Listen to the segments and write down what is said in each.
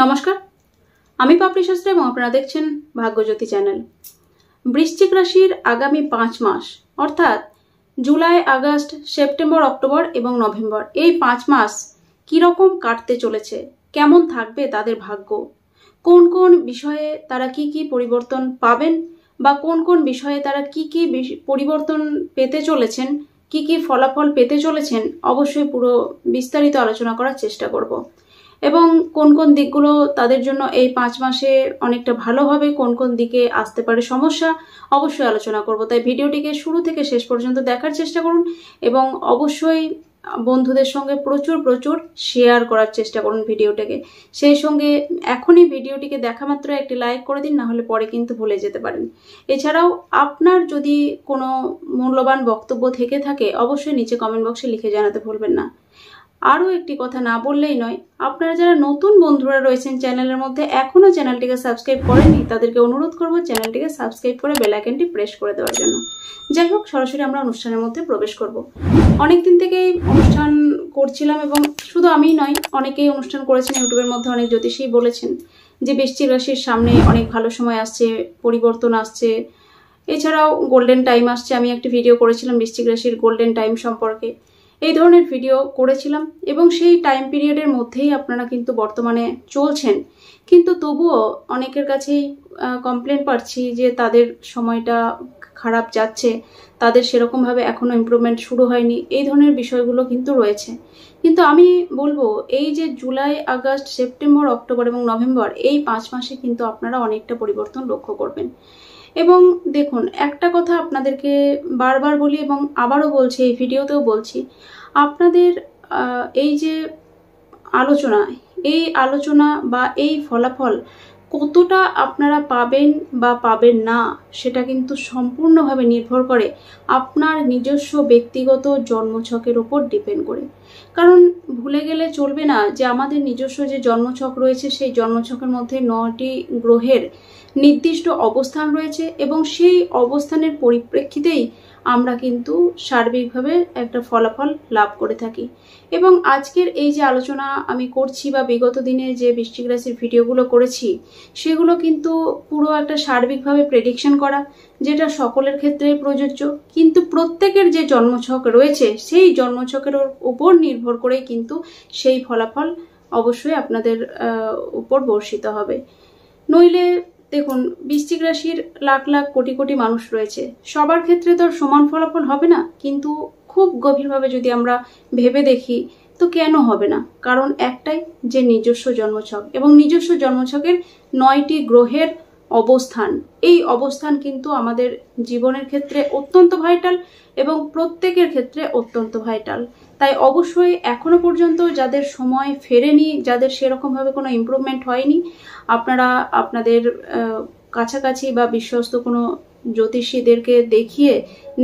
নমস্কার, আমি পাপড়ি শাস্ত্রী এবং আপনারা দেখছেন ভাগ্যজ্যোতি চ্যানেল। বৃশ্চিক রাশির আগামী 5 মাস অর্থাৎ জুলাই, আগস্ট, সেপ্টেম্বর, অক্টোবর এবং নভেম্বর, এই 5 মাস কিরকম কাটতে চলেছে, কেমন থাকবে তাদের ভাগ্য, কোন কোন বিষয়ে তারা কি কি পরিবর্তন পাবেন বা কোন কোন বিষয়ে তারা কি কি পরিবর্তন পেতে চলেছেন, কি কি ফলাফল পেতে চলেছেন, অবশ্যই পুরো বিস্তারিত আলোচনা করার চেষ্টা করব। এবং কোন কোন দিকগুলো তাদের জন্য এই 5 মাসে অনেকটা ভালো হবে, কোন কোন দিকে আসতে পারে সমস্যা, অবশ্যই আলোচনা করব। তাই ভিডিওটিকে শুরু থেকে শেষ পর্যন্ত দেখার চেষ্টা করুন এবং অবশ্যই বন্ধুদের সঙ্গে প্রচুর শেয়ার করার চেষ্টা করুন ভিডিওটাকে। সেই সঙ্গে এখনই ভিডিওটিকে দেখা মাত্র একটি লাইক করে দিন, না হলে পরে কিন্তু ভুলে যেতে পারেন। এছাড়াও আপনার যদি কোনো মূল্যবান বক্তব্য থেকে থাকে অবশ্যই নিচে কমেন্ট বক্সে লিখে জানাতে ভুলবেন না। আরও একটি কথা না বললেই নয়, আপনারা যারা নতুন বন্ধুরা রয়েছেন চ্যানেলের মধ্যে, এখনো চ্যানেলটিকে সাবস্ক্রাইব করেননি, তাদেরকে অনুরোধ করব চ্যানেলটিকে সাবস্ক্রাইব করে বেল আইকনটি প্রেস করে দেওয়ার জন্য। যাই হোক, সরাসরি আমরা অনুষ্ঠানের মধ্যে প্রবেশ করব। অনেকদিন থেকেই অনুষ্ঠান করছিলাম এবং শুধু আমিই নয়, অনেকেই অনুষ্ঠান করেছেন। ইউটিউবের মধ্যে অনেক জ্যোতিষীই বলেছেন যে বৃশ্চিক রাশির সামনে অনেক ভালো সময় আসছে, পরিবর্তন আসছে, এছাড়াও গোল্ডেন টাইম আসছে। আমি একটি ভিডিও করেছিলাম বৃশ্চিক রাশির গোল্ডেন টাইম সম্পর্কে, এই ধরনের ভিডিও করেছিলাম এবং সেই টাইম পিরিয়ডের মধ্যেই আপনারা কিন্তু বর্তমানে চলছেন। কিন্তু তবুও অনেকের কাছেই কমপ্লেন পাচ্ছি যে তাদের সময়টা খারাপ যাচ্ছে, তাদের সেরকমভাবে এখনো ইমপ্রুভমেন্ট শুরু হয়নি, এই ধরনের বিষয়গুলো কিন্তু রয়েছে। কিন্তু আমি বলবো এই যে জুলাই, আগস্ট, সেপ্টেম্বর, অক্টোবর এবং নভেম্বর, এই 5 মাসে কিন্তু আপনারা অনেকটা পরিবর্তন লক্ষ্য করবেন। এবং দেখুন, একটা কথা আপনাদেরকে বারবার বলি এবং আবারও বলছি, এই ভিডিওতেও বলছি, আপনাদের এই যে আলোচনা বা এই ফলাফল কতটা আপনারা পাবেন বা পাবেন না, সেটা কিন্তু সম্পূর্ণভাবে নির্ভর করে আপনার নিজস্ব ব্যক্তিগত জন্মছকের উপর ডিপেন্ড করে। কারণ ভুলে গেলে চলবে না যে আমাদের নিজস্ব যে জন্মছক রয়েছে, সেই জন্মছকের মধ্যে 9টি গ্রহের নির্দিষ্ট অবস্থান রয়েছে এবং সেই অবস্থানের পরিপ্রেক্ষিতেই আমরা কিন্তু সার্বিকভাবে একটা ফলাফল লাভ করে থাকি। এবং আজকের এই যে আলোচনা আমি করছি বা বিগত দিনে যে বৃশ্চিক রাশির ভিডিওগুলো করেছি, সেগুলো কিন্তু পুরো একটা সার্বিকভাবে প্রেডিকশন করা, যেটা সকলের ক্ষেত্রে প্রযোজ্য। কিন্তু প্রত্যেকের যে জন্মছক রয়েছে, সেই জন্মছকের উপর নির্ভর করেই কিন্তু সেই ফলাফল অবশ্যই আপনাদের উপর বর্ষিত হবে। নইলে দেখুন, বৃশ্চিক রাশির লাখ লাখ কোটি কোটি মানুষ রয়েছে, সবার ক্ষেত্রে তো সমান ফলাফল হবে না। কিন্তু খুব গভীরভাবে যদি আমরা ভেবে দেখি তো কেন হবে না? কারণ একটাই, যে নিজস্ব জন্মছক এবং নিজস্ব জন্মছকের 9টি গ্রহের অবস্থান, এই অবস্থান কিন্তু আমাদের জীবনের ক্ষেত্রে অত্যন্ত ভাইটাল এবং প্রত্যেকের ক্ষেত্রে অত্যন্ত ভাইটাল। তাই অবশ্যই এখনো পর্যন্ত যাদের সময় ফেরেনি, যাদের সেরকমভাবে কোনো ইমপ্রুভমেন্ট হয়নি, আপনারা আপনাদের কাছাকাছি বা বিশ্বস্ত কোনো জ্যোতিষীদেরকে দেখিয়ে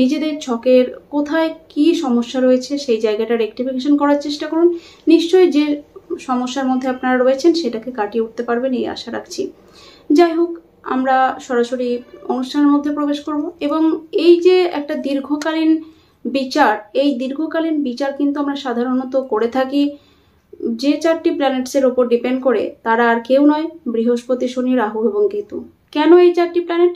নিজেদের ছকের কোথায় কি সমস্যা রয়েছে সেই জায়গাটা রেকটিফিকেশন করার চেষ্টা করুন। নিশ্চয়ই যে সমস্যার মধ্যে আপনারা রয়েছেন সেটাকে কাটিয়ে উঠতে পারবেন, এই আশা রাখছি। যাই হোক, আমরা সরাসরি অনুষ্ঠানের মধ্যে প্রবেশ করব এবং এই যে একটা দীর্ঘকালীন বিচার, এই দীর্ঘকালীন বিচার কিন্তু আমরা সাধারণত করে থাকি যে 4টি প্ল্যানেটসের ওপর ডিপেন্ড করে। তারা আর কেউ নয়, বৃহস্পতি, শনি, রাহু এবং কেতু। কেন এই 4টি প্ল্যানেট?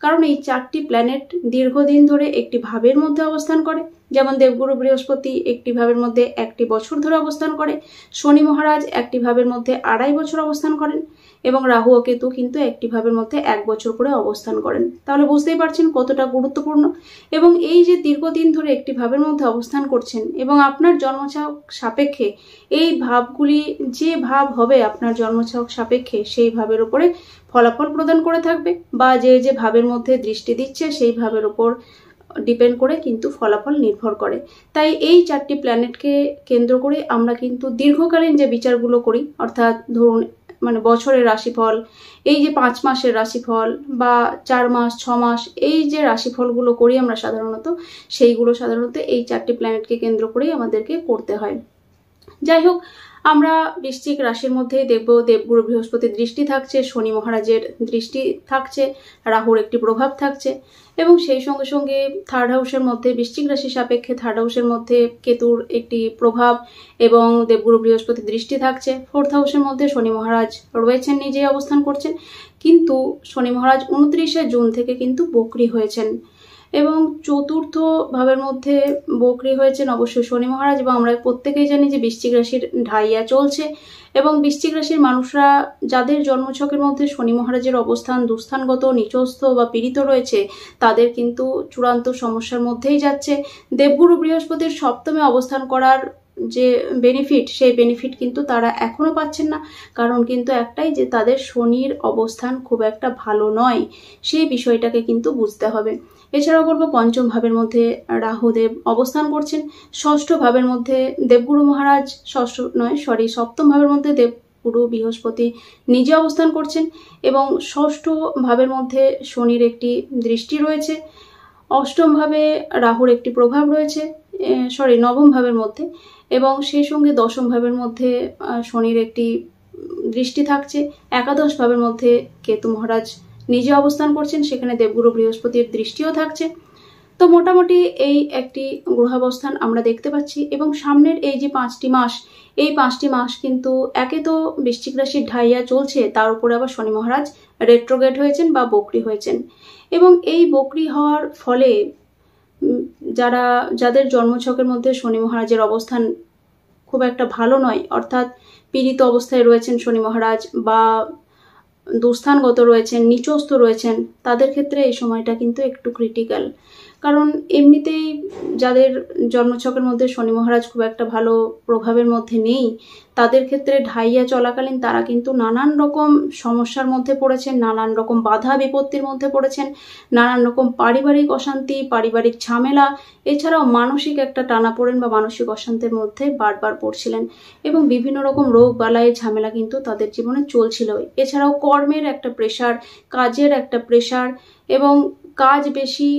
কারণ এই 4টি প্ল্যানেট দীর্ঘদিন ধরে একটি ভাবের মধ্যে অবস্থান করে। যেমন দেবগুরু বৃহস্পতি একটি ভাবের মধ্যে 1 বছর ধরে অবস্থান করে, শনি মহারাজ একটি ভাবের মধ্যে 2.5 বছর অবস্থান করেন এবং রাহু ও কেতু কিন্তু একটি ভাবের মধ্যে 1 বছর করে অবস্থান করেন। তাহলে বুঝতেই পারছেন কতটা গুরুত্বপূর্ণ। এবং এই যে দীর্ঘদিন ধরে একটি ভাবের মধ্যে অবস্থান করছেন এবং আপনার জন্মছক সাপেক্ষে এই ভাবগুলি, যে ভাব হবে আপনার জন্মছক সাপেক্ষে, সেই ভাবের উপরে ফলাফল প্রদান করে থাকবে, বা যে যে ভাবের মধ্যে দৃষ্টি দিচ্ছে সেই ভাবের উপর ডিপেন্ড করে কিন্তু ফলাফল নির্ভর করে। তাই এই 4টি প্ল্যানেটকে কেন্দ্র করে আমরা কিন্তু দীর্ঘকালীন যে বিচারগুলো করি, অর্থাৎ ধরুন বছরের রাশিফল, এই যে 5 মাসের রাশিফল বা 4 মাস 6 মাস, এই যে রাশিফলগুলো করি আমরা সাধারণত, সেইগুলো সাধারণত এই 4টি প্ল্যানেটকে কেন্দ্র করেই আমাদেরকে করতে হয়। যাই হোক, আমরা বৃশ্চিক রাশির মধ্যেই দেখব দেবগুরু বৃহস্পতির দৃষ্টি থাকছে, শনি মহারাজের দৃষ্টি থাকছে, রাহুর একটি প্রভাব থাকছে এবং সেই সঙ্গে সঙ্গে থার্ড হাউসের মধ্যে বৃশ্চিক রাশি সাপেক্ষে থার্ড হাউসের মধ্যে কেতুর একটি প্রভাব এবং দেবগুরু বৃহস্পতির দৃষ্টি থাকছে। ফোর্থ হাউসের মধ্যে শনি মহারাজ রয়েছেন, নিজেই অবস্থান করছেন, কিন্তু শনি মহারাজ 29শে জুন থেকে কিন্তু বক্রী হয়েছেন এবং চতুর্থ ভাবের মধ্যে বক্রী হয়েছেন অবশ্যই শনি মহারাজ। এবং আমরা প্রত্যেকেই জানি যে বৃশ্চিক রাশির ঢাইয়া চলছে এবং বৃশ্চিক রাশির মানুষরা যাদের জন্মছকের মধ্যে শনি মহারাজের অবস্থান দুস্থানগত, নিচস্থ বা পীড়িত রয়েছে তাদের কিন্তু চূড়ান্ত সমস্যার মধ্যেই যাচ্ছে। দেবগুরু বৃহস্পতির সপ্তমে অবস্থান করার যে বেনিফিট, সেই বেনিফিট কিন্তু তারা এখনো পাচ্ছেন না, কারণ কিন্তু একটাই যে তাদের শনির অবস্থান খুব একটা ভালো নয়, সেই বিষয়টাকে কিন্তু বুঝতে হবে। এছাড়াও বলবো পঞ্চম ভাবের মধ্যে রাহুদেব অবস্থান করছেন, ষষ্ঠ ভাবের মধ্যে দেবগুরু মহারাজ, সপ্তম ভাবের মধ্যে দেবগুরু বৃহস্পতি নিজে অবস্থান করছেন এবং ষষ্ঠ ভাবের মধ্যে শনির একটি দৃষ্টি রয়েছে, অষ্টম ভাবে রাহুর একটি প্রভাব রয়েছে, নবম ভাবের মধ্যে, এবং সেই সঙ্গে দশম ভাবের মধ্যে শনির একটি দৃষ্টি থাকছে, একাদশ ভাবের মধ্যে কেতু মহারাজ নিজে অবস্থান করছেন, সেখানে দেবগুরু বৃহস্পতির দৃষ্টিও থাকছে। তো মোটামুটি এই একটি গ্রহাবস্থান আমরা দেখতে পাচ্ছি এবং সামনের এই যে 5টি মাস, এই 5টি মাস কিন্তু একে তো বৃশ্চিক রাশির ঢাইয়া চলছে, তার উপরে আবার শনি মহারাজ রেট্রোগ্রেড হয়েছেন বা বক্রী হয়েছেন এবং এই বক্রী হওয়ার ফলে যাদের জন্মছকের মধ্যে শনি মহারাজের অবস্থান খুব একটা ভালো নয়, অর্থাৎ পীড়িত অবস্থায় রয়েছেন শনি মহারাজ বা দুস্থানগত রয়েছেন, নিচস্থ রয়েছেন, তাদের ক্ষেত্রে এই সময়টা কিন্তু একটু ক্রিটিক্যাল। কারণ এমনিতেই যাদের জন্মছকের মধ্যে শনি মহারাজ খুব একটা ভালো প্রভাবের মধ্যে নেই, তাদের ক্ষেত্রে ঢাইয়া চলাকালীন তারা কিন্তু নানান রকম সমস্যার মধ্যে পড়েছেন, নানান রকম বাধা বিপত্তির মধ্যে পড়েছেন, নানান রকম পারিবারিক অশান্তি, পারিবারিক ঝামেলা, এছাড়াও মানসিক একটা টানাপোড়েন বা মানসিক অশান্তির মধ্যে বারবার পড়ছিলেন এবং বিভিন্ন রকম রোগ বালাইয়ের ঝামেলা কিন্তু তাদের জীবনে চলছিল। এছাড়াও কর্মের একটা প্রেশার, কাজের একটা প্রেশার এবং কাজ বেশি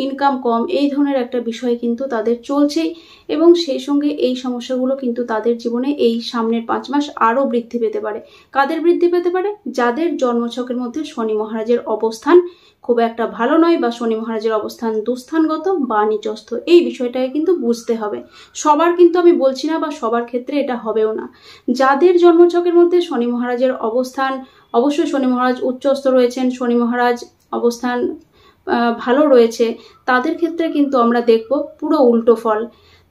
ইনকাম কম, এই ধরনের একটা বিষয় কিন্তু তাদের চলছেই এবং সেই সঙ্গে এই সমস্যাগুলো কিন্তু তাদের জীবনে এই সামনের 5 মাস আরো বৃদ্ধি পেতে পারে। কাদের বৃদ্ধি পেতে পারে? যাদের জন্মছকের মধ্যে শনি মহারাজের অবস্থান খুব একটা ভালো নয় বা শনি মহারাজের অবস্থান দুস্থানগত বা নিচস্থ, এই বিষয়টাকে কিন্তু বুঝতে হবে। সবার কিন্তু আমি বলছি না বা সবার ক্ষেত্রে এটা হবেও না। যাদের জন্মছকের মধ্যে শনি মহারাজের অবস্থান, অবশ্যই শনি মহারাজ উচ্চস্থ রয়েছেন, শনি মহারাজ অবস্থান ভালো রয়েছে, তাদের ক্ষেত্রে কিন্তু আমরা দেখব পুরো উল্টো ফল।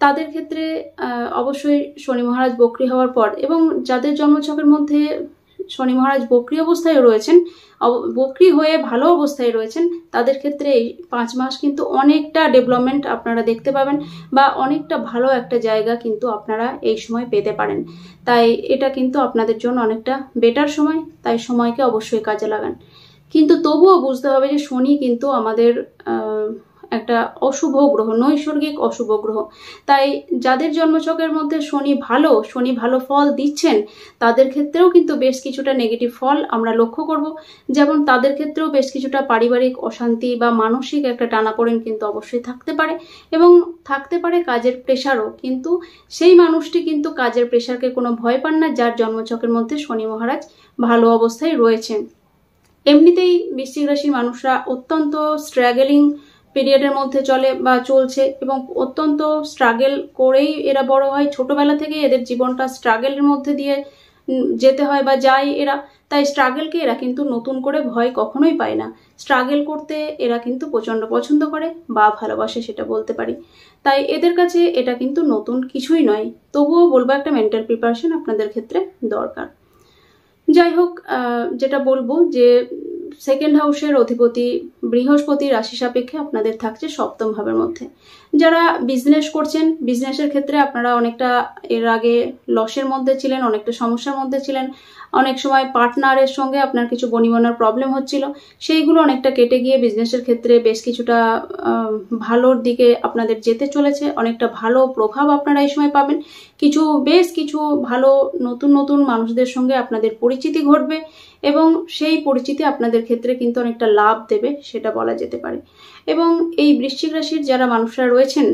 তাদের ক্ষেত্রে অবশ্যই শনি মহারাজ বক্রী হওয়ার পর এবং যাদের জন্মছকের মধ্যে শনি মহারাজ বক্রী অবস্থায় রয়েছেন, বক্রী হয়ে ভালো অবস্থায় রয়েছেন, তাদের ক্ষেত্রে এই 5 মাস কিন্তু অনেকটা ডেভেলপমেন্ট আপনারা দেখতে পাবেন বা অনেকটা ভালো একটা জায়গা কিন্তু আপনারা এই সময় পেতে পারেন। তাই এটা কিন্তু আপনাদের জন্য অনেকটা বেটার সময়, তাই সময়কে অবশ্যই কাজে লাগান। কিন্তু তবুও বুঝতে হবে যে শনি কিন্তু আমাদের একটা অশুভ গ্রহ, নৈসর্গিক অশুভ গ্রহ। তাই যাদের জন্মছকের মধ্যে শনি ভালো ফল দিচ্ছেন, তাদের ক্ষেত্রেও কিন্তু বেশ কিছুটা নেগেটিভ ফল আমরা লক্ষ্য করব। যেমন তাদের ক্ষেত্রেও বেশ কিছুটা পারিবারিক অশান্তি বা মানসিক একটা টানাপোড়েন কিন্তু অবশ্যই থাকতে পারে এবং থাকতে পারে কাজের প্রেশারও, কিন্তু সেই মানুষটি কিন্তু কাজের প্রেশারকে কোনো ভয় পান না যার জন্মছকের মধ্যে শনি মহারাজ ভালো অবস্থায় রয়েছে। এমনিতেই বৃশ্চিক রাশির মানুষরা অত্যন্ত স্ট্রাগলিং পিরিয়ডের মধ্যে চলছে এবং অত্যন্ত স্ট্রাগল করেই এরা বড় হয়। ছোটবেলা থেকে এদের জীবনটা স্ট্রাগলের মধ্যে দিয়ে যেতে হয় বা যায় এরা, তাই স্ট্রাগলকে এরা কিন্তু নতুন করে ভয় কখনোই পায় না। স্ট্রাগল করতে এরা কিন্তু প্রচন্ড পছন্দ করে বা ভালোবাসে, সেটা বলতে পারি। তাই এদের কাছে এটা কিন্তু নতুন কিছুই নয়। তবুও বলবো একটা মেন্টাল প্রিপারেশন আপনাদের ক্ষেত্রে দরকার। যাই হোক, যেটা বলবো যে সেকেন্ড হাউসের অধিপতি বৃহস্পতি রাশি সাপেক্ষে আপনাদের থাকছে সপ্তম ভাবের মধ্যে। যারা বিজনেস করছেন, বিজনেসের ক্ষেত্রে আপনারা অনেকটা এর আগে লসের মধ্যে ছিলেন, অনেকটা সমস্যার মধ্যে ছিলেন, অনেক সময় পার্টনারের সঙ্গে আপনার কিছু বনিবনার প্রবলেম হচ্ছিল, সেইগুলো অনেকটা কেটে গিয়ে বিজনেসের ক্ষেত্রে বেশ কিছুটা ভালোর দিকে আপনাদের যেতে চলেছে, অনেকটা ভালো প্রভাব আপনারা এই সময় পাবেন। বেশ কিছু ভালো নতুন নতুন মানুষদের সঙ্গে আপনাদের পরিচিতি ঘটবে এবং সেই পরিচিতি আপনাদের ক্ষেত্রে কিন্তু অনেকটা লাভ দেবে সেটা বলা যেতে পারে। এবং এই বৃশ্চিক রাশির যারা মানুষরা রয়েছেন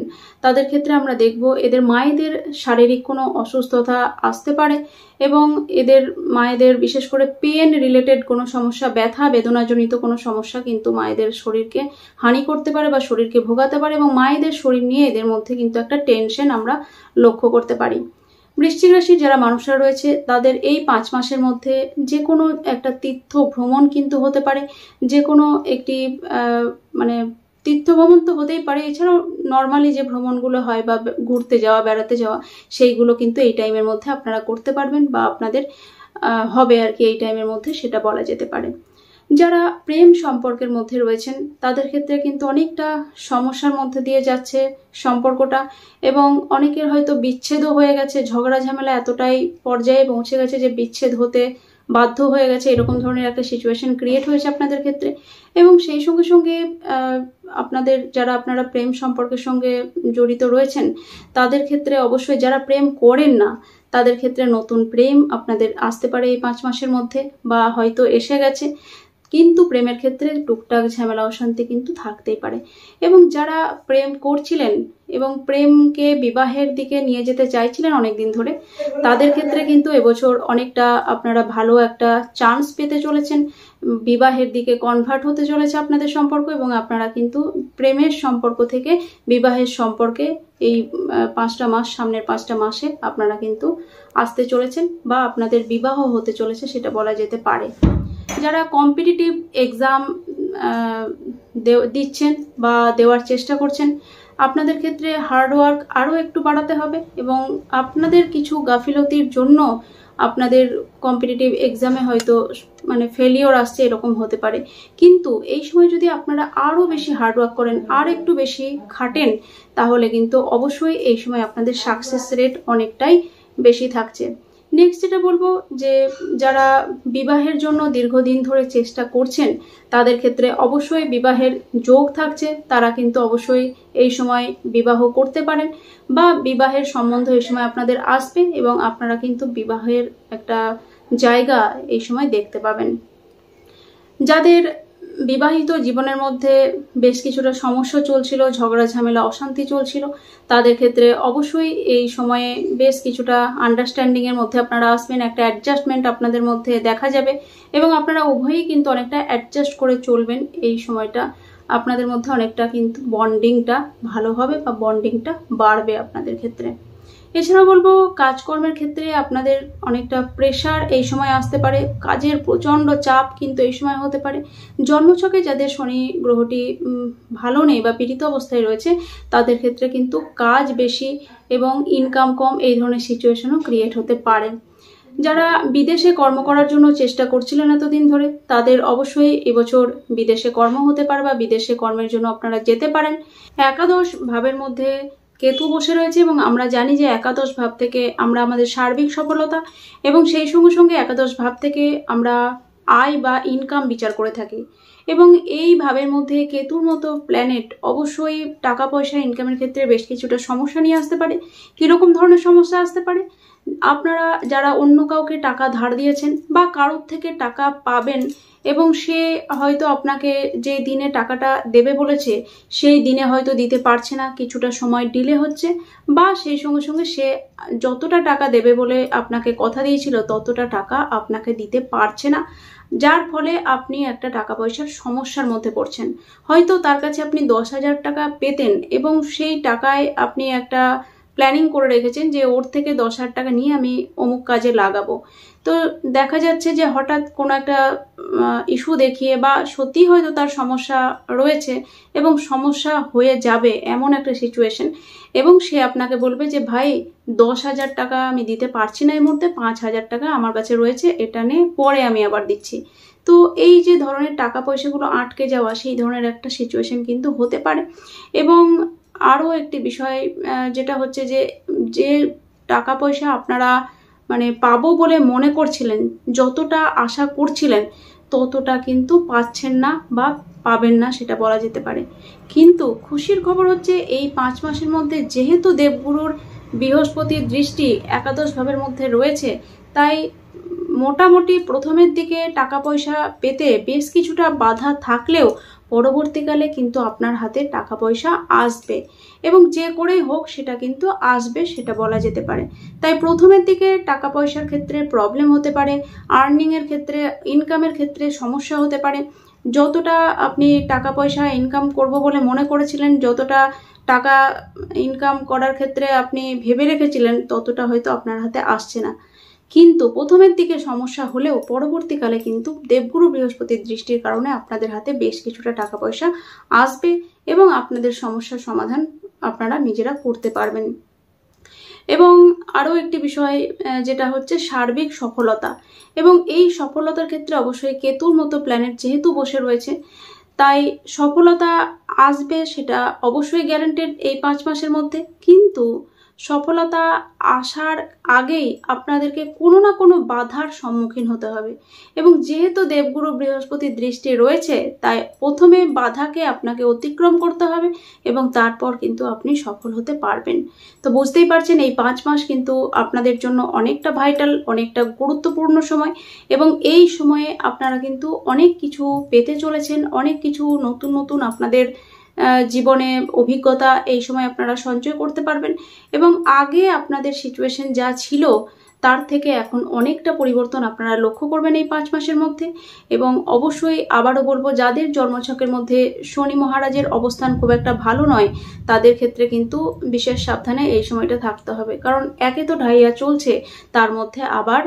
তাদের ক্ষেত্রে আমরা দেখব এদের মায়েদের শারীরিক কোনো অসুস্থতা আসতে পারে এবং এদের মায়েদের বিশেষ করে পেন রিলেটেড কোনো সমস্যা, ব্যথা বেদনাজনিত কোনো সমস্যা কিন্তু মায়েদের শরীরকে হানি করতে পারে বা শরীরকে ভোগাতে পারে এবং মায়েদের শরীর নিয়ে এদের মধ্যে কিন্তু একটা টেনশন আমরা লক্ষ্য করতে পারি। বৃশ্চিক রাশির যারা মানুষরা রয়েছে তাদের এই 5 মাসের মধ্যে যে কোনো একটা তীর্থ ভ্রমণ কিন্তু হতে পারে, যে কোনো একটি মানে তীর্থ ভ্রমণ তো হতেই পারে, এছাড়াও নর্মালি যে ভ্রমণগুলো হয় বা ঘুরতে যাওয়া বেড়াতে যাওয়া সেইগুলো কিন্তু এই টাইমের মধ্যে আপনারা করতে পারবেন বা আপনাদের হবে আর কি এই টাইমের মধ্যে, সেটা বলা যেতে পারে। যারা প্রেম সম্পর্কের মধ্যে রয়েছেন তাদের ক্ষেত্রে কিন্তু অনেকটা সমস্যার মধ্যে দিয়ে যাচ্ছে সম্পর্কটা এবং অনেকের হয়তো বিচ্ছেদও হয়ে গেছে, ঝগড়া ঝামেলা এতটাই পর্যায়ে পৌঁছে গেছে যে বিচ্ছেদ হতে বাধ্য হয়ে গেছে, এরকম ধরনের একটা সিচুয়েশন ক্রিয়েট হয়েছে আপনাদের ক্ষেত্রে। এবং সেই সঙ্গে সঙ্গে আপনারা প্রেম সম্পর্কের সঙ্গে জড়িত রয়েছেন তাদের ক্ষেত্রে অবশ্যই যারা প্রেম করেন না তাদের ক্ষেত্রে নতুন প্রেম আপনাদের আসতে পারে এই 5 মাসের মধ্যে বা হয়তো এসে গেছে, কিন্তু প্রেমের ক্ষেত্রে টুকটাক ঝামেলা অশান্তি কিন্তু থাকতেই পারে। এবং যারা প্রেম করছিলেন এবং প্রেমকে বিবাহের দিকে নিয়ে যেতে চাইছিলেন অনেকদিন ধরে তাদের ক্ষেত্রে কিন্তু এবছর অনেকটা আপনারা ভালো একটা চান্স পেতে চলেছেন, বিবাহের দিকে কনভার্ট হতে চলেছে আপনাদের সম্পর্ক এবং আপনারা কিন্তু প্রেমের সম্পর্ক থেকে বিবাহের সম্পর্কে এই 5টা মাস, সামনের 5টা মাসে আপনারা কিন্তু আসতে চলেছেন বা আপনাদের বিবাহ হতে চলেছে সেটা বলা যেতে পারে। যারা কম্পিটিটিভ এক্সাম দিচ্ছেন বা দেওয়ার চেষ্টা করছেন আপনাদের ক্ষেত্রে হার্ডওয়ার্ক আরও একটু বাড়াতে হবে এবং আপনাদের কিছু গাফিলতির জন্য আপনাদের কম্পিটিটিভ এক্সামে হয়তো মানে ফেলিওর আসছে এরকম হতে পারে, কিন্তু এই সময় যদি আপনারা আরও বেশি হার্ডওয়ার্ক করেন আর একটু বেশি খাটেন তাহলে কিন্তু অবশ্যই এই সময় আপনাদের সাকসেস রেট অনেকটাই বেশি থাকছে। নেক্সট যেটা বলবো যে যারা বিবাহের জন্য দীর্ঘদিন ধরে চেষ্টা করছেন তাদের ক্ষেত্রে অবশ্যই বিবাহের যোগ থাকছে, তারা কিন্তু অবশ্যই এই সময় বিবাহ করতে পারেন বা বিবাহের সম্বন্ধ এই সময় আপনাদের আসবে এবং আপনারা কিন্তু বিবাহের একটা জায়গা এই সময় দেখতে পাবেন। যাদের বিবাহিত জীবনের মধ্যে বেশ কিছুটা সমস্যা চলছিল, ঝগড়া ঝামেলা অশান্তি চলছিল তাদের ক্ষেত্রে অবশ্যই এই সময়ে বেশ কিছুটা আন্ডারস্ট্যান্ডিং এর মধ্যে আপনারা আসবেন, একটা অ্যাডজাস্টমেন্ট আপনাদের মধ্যে দেখা যাবে এবং আপনারা উভয়ই কিন্তু অনেকটা অ্যাডজাস্ট করে চলবেন। এই সময়টা আপনাদের মধ্যে অনেকটা কিন্তু বন্ডিংটা ভালো হবে বা বন্ডিংটা বাড়বে আপনাদের ক্ষেত্রে। এছাড়াও বলবো কাজকর্মের ক্ষেত্রে আপনাদের অনেকটা প্রেশার এই সময় আসতে পারে, কাজের প্রচন্ড চাপ কিন্তু এই সময় হতে পারে। জন্মছকে যাদের শনি গ্রহটি ভালো নেই বা পীড়িত অবস্থায় রয়েছে তাদের ক্ষেত্রে কিন্তু কাজ বেশি এবং ইনকাম কম এই ধরনের সিচুয়েশনও ক্রিয়েট হতে পারে। যারা বিদেশে কর্ম করার জন্য চেষ্টা করছিলেন এতদিন ধরে তাদের অবশ্যই এবছর বিদেশে কর্ম হতে পারে বা বিদেশে কর্মের জন্য আপনারা যেতে পারেন। একাদশ ভাবের মধ্যে কেতু বসে রয়েছে এবং আমরা জানি যে একাদশ ভাব থেকে আমরা আমাদের সার্বিক সফলতা এবং সেই সঙ্গে সঙ্গে একাদশ ভাব থেকে আমরা আয় বা ইনকাম বিচার করে থাকি এবং এই ভাবের মধ্যে কেতুর মতো প্ল্যানেট অবশ্যই টাকা পয়সা ইনকামের ক্ষেত্রে বেশ কিছুটা সমস্যা নিয়ে আসতে পারে। কিরকম ধরনের সমস্যা আসতে পারে? আপনারা যারা অন্য কাউকে টাকা ধার দিয়েছেন বা কারোর থেকে টাকা পাবেন এবং সে হয়তো আপনাকে যে দিনে টাকাটা দেবে বলেছে সেই দিনে হয়তো দিতে পারছে না, কিছুটা সময় ডিলে হচ্ছে বা সেই সঙ্গে সঙ্গে সে যতটা টাকা দেবে বলে আপনাকে কথা দিয়েছিল ততটা টাকা আপনাকে দিতে পারছে না, যার ফলে আপনি একটা টাকা পয়সার সমস্যার মধ্যে পড়ছেন। হয়তো তার কাছে আপনি 10,000 টাকা পেতেন এবং সেই টাকায় আপনি একটা প্ল্যানিং করে রেখেছেন যে ওর থেকে 10,000 টাকা নিয়ে আমি অমুক কাজে লাগাবো, তো দেখা যাচ্ছে যে হঠাৎ কোনো একটা ইস্যু দেখিয়ে বা সত্যি হয়তো তার সমস্যা রয়েছে এবং সমস্যা হয়ে যাবে এমন একটা সিচুয়েশন এবং সে আপনাকে বলবে যে ভাই 10,000 টাকা আমি দিতে পারছি না এই মুহূর্তে, 5,000 টাকা আমার কাছে রয়েছে, এটা নিয়ে পরে আমি আবার দিচ্ছি। তো এই যে ধরনের টাকা পয়সাগুলো আটকে যাওয়া সেই ধরনের একটা সিচুয়েশন কিন্তু হতে পারে। এবং আরও একটি বিষয় যেটা হচ্ছে যে টাকা পয়সা আপনারা মানে পাবো বলে মনে করছিলেন, যতটা আশা করছিলেন ততটা কিন্তু পাচ্ছেন না বা পাবেন না সেটা বলা যেতে পারে। কিন্তু খুশির খবর হচ্ছে এই 5 মাসের মধ্যে যেহেতু দেবগুরুর বৃহস্পতির দৃষ্টি একাদশ ভাবের মধ্যে রয়েছে, তাই মোটামুটি প্রথমের দিকে টাকা পয়সা পেতে বেশ কিছুটা বাধা থাকলেও পরবর্তীকালে কিন্তু আপনার হাতে টাকা পয়সা আসবে, এবং যে করেই হোক সেটা কিন্তু আসবে, সেটা বলা যেতে পারে। তাই প্রথমের দিকে টাকা পয়সার ক্ষেত্রে প্রবলেম হতে পারে, আর্নিংয়ের ক্ষেত্রে, ইনকামের ক্ষেত্রে সমস্যা হতে পারে। যতটা আপনি টাকা পয়সা ইনকাম করব বলে মনে করেছিলেন, যতটা টাকা ইনকাম করার ক্ষেত্রে আপনি ভেবে রেখেছিলেন, ততটা হয়তো আপনার হাতে আসছে না। কিন্তু প্রথমের দিকে সমস্যা হলেও পরবর্তীকালে কিন্তু দেবগুরু বৃহস্পতির দৃষ্টির কারণে আপনাদের হাতে বেশ কিছুটা টাকা পয়সা আসবে এবং আপনাদের সমস্যার সমাধান আপনারা নিজেরা করতে পারবেন। এবং আরও একটি বিষয় যেটা হচ্ছে সার্বিক সফলতা, এবং এই সফলতার ক্ষেত্রে অবশ্যই কেতুর মতো প্ল্যানেট যেহেতু বসে রয়েছে, তাই সফলতা আসবে সেটা অবশ্যই গ্যারান্টেড এই 5 মাসের মধ্যে। কিন্তু সফলতা আসার আগেই আপনাদেরকে কোনো না কোনো বাধার সম্মুখীন হতে হবে, এবং যেহেতু দেবগুরু বৃহস্পতির দৃষ্টি রয়েছে, তাই প্রথমে বাধাকে আপনাকে অতিক্রম করতে হবে এবং তারপর কিন্তু আপনি সফল হতে পারবেন। তো বুঝতেই পারছেন এই 5 মাস কিন্তু আপনাদের জন্য অনেকটা ভাইটাল, অনেকটা গুরুত্বপূর্ণ সময়, এবং এই সময়ে আপনারা কিন্তু অনেক কিছু পেতে চলেছেন, অনেক কিছু নতুন নতুন আপনাদের জীবনে অভিজ্ঞতা এই সময় আপনারা সঞ্চয় করতে পারবেন, এবং আগে আপনাদের সিচুয়েশন যা ছিল তার থেকে এখন অনেকটা পরিবর্তন আপনারা লক্ষ্য করবেন এই 5 মাসের মধ্যে। এবং অবশ্যই আবারও বলবো, যাদের জন্মছকের মধ্যে শনি মহারাজের অবস্থান খুব একটা ভালো নয়, তাদের ক্ষেত্রে কিন্তু বিশেষ সাবধানে এই সময়টা থাকতে হবে, কারণ একে তো ঢাইয়া চলছে, তার মধ্যে আবার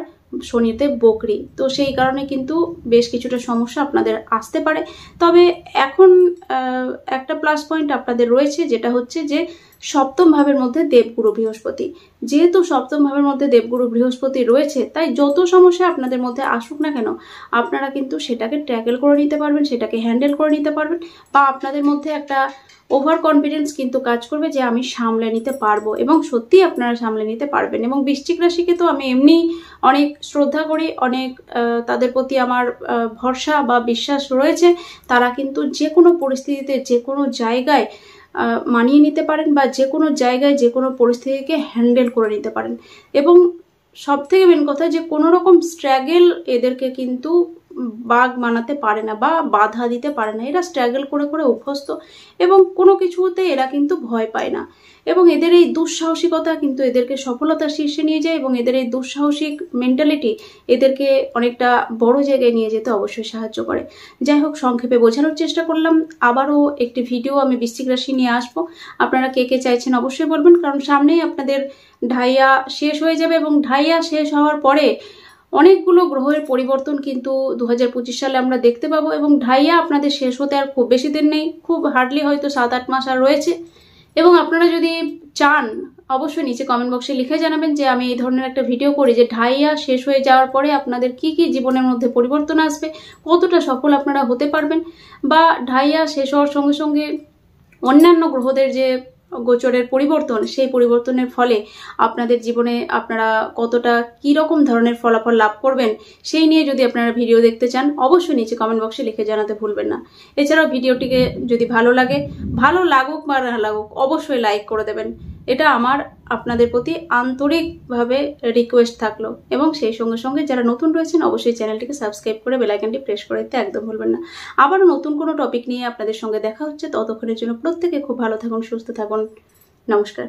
শনিতে বকরি, তো সেই কারণে কিন্তু বেশ কিছুটা সমস্যা আপনাদের আসতে পারে। তবে এখন একটা প্লাস পয়েন্ট আপনাদের রয়েছে, যেটা হচ্ছে যে সপ্তম ভাবের মধ্যে দেবগুরু বৃহস্পতি, যেহেতু সপ্তম ভাবের মধ্যে দেবগুরু বৃহস্পতি রয়েছে, তাই যত সমস্যা আপনাদের মধ্যে আসুক না কেন, আপনারা কিন্তু সেটাকে ট্যাকেল করে নিতে পারবেন, সেটাকে হ্যান্ডেল করে নিতে পারবেন, বা আপনাদের মধ্যে একটা ওভার কনফিডেন্স কিন্তু কাজ করবে যে আমি সামলে নিতে পারবো, এবং সত্যি আপনারা সামলে নিতে পারবেন। এবং বৃশ্চিক রাশিকে তো আমি এমনি অনেক শ্রদ্ধা করি, অনেক তাদের প্রতি আমার ভরসা বা বিশ্বাস রয়েছে। তারা কিন্তু যে কোনো পরিস্থিতিতে, যে কোনো জায়গায় মানিয়ে নিতে পারেন, বা যে কোনো জায়গায় যে কোনো পরিস্থিতিকে হ্যান্ডেল করে নিতে পারেন। এবং সব থেকে মেন কথা যে কোনো রকম স্ট্রাগল এদেরকে কিন্তু বাগ বানাতে পারে না বা বাধা দিতে পারে না। এরা স্ট্রাগল করে করে অভ্যস্ত, এবং কোনো কিছুতে এরা কিন্তু ভয় পায় না, এবং এদের এই দুঃসাহসিকতা কিন্তু এদেরকে সফলতার শীর্ষে নিয়ে যায়, এবং এদের এই দুঃসাহসিক মেন্টালিটি এদেরকে অনেকটা বড় জায়গায় নিয়ে যেতে অবশ্যই সাহায্য করে। যাই হোক, সংক্ষেপে বোঝানোর চেষ্টা করলাম। আবারও একটি ভিডিও আমি বৃশ্চিক রাশি নিয়ে আসবো, আপনারা কে কে চাইছেন অবশ্যই বলবেন, কারণ সামনেই আপনাদের ঢাইয়া শেষ হয়ে যাবে, এবং ঢাইয়া শেষ হওয়ার পরে অনেকগুলো গ্রহের পরিবর্তন কিন্তু 2025 সালে আমরা দেখতে পাবো, এবং ঢাইয়া আপনাদের শেষ হতে আর খুব বেশি দিন নেই, খুব হার্ডলি হয়তো 7-8 মাস আর রয়েছে। এবং আপনারা যদি চান অবশ্যই নিচে কমেন্ট বক্সে লিখে জানাবেন যে আমি এই ধরনের একটা ভিডিও করি, যে ঢাইয়া শেষ হয়ে যাওয়ার পরে আপনাদের কি কি জীবনের মধ্যে পরিবর্তন আসবে, কতটা সফল আপনারা হতে পারবেন, বা ঢাইয়া শেষ হওয়ার সঙ্গে সঙ্গে অন্যান্য গ্রহদের যে গোচরের পরিবর্তন, সেই পরিবর্তনের ফলে আপনাদের জীবনে আপনারা কতটা কি রকম ধরনের ফলাফল লাভ করবেন, সেই নিয়ে যদি আপনারা ভিডিও দেখতে চান অবশ্যই নিচে কমেন্ট বক্সে লিখে জানাতে ভুলবেন না। এছাড়াও ভিডিওটিকে যদি ভালো লাগে, ভালো লাগুক বা না লাগুক, অবশ্যই লাইক করে দেবেন। এটা আমার আপনাদের প্রতি আন্তরিকভাবে রিকোয়েস্ট থাকলো, এবং সেই সঙ্গে সঙ্গে যারা নতুন রয়েছেন অবশ্যই চ্যানেলটিকে সাবস্ক্রাইব করে বেল আইকনটি প্রেস করে দিতে একদম ভুলবেন না। আবারও নতুন কোনো টপিক নিয়ে আপনাদের সঙ্গে দেখা হচ্ছে, ততক্ষণের জন্য প্রত্যেকে খুব ভালো থাকুন, সুস্থ থাকুন। নমস্কার।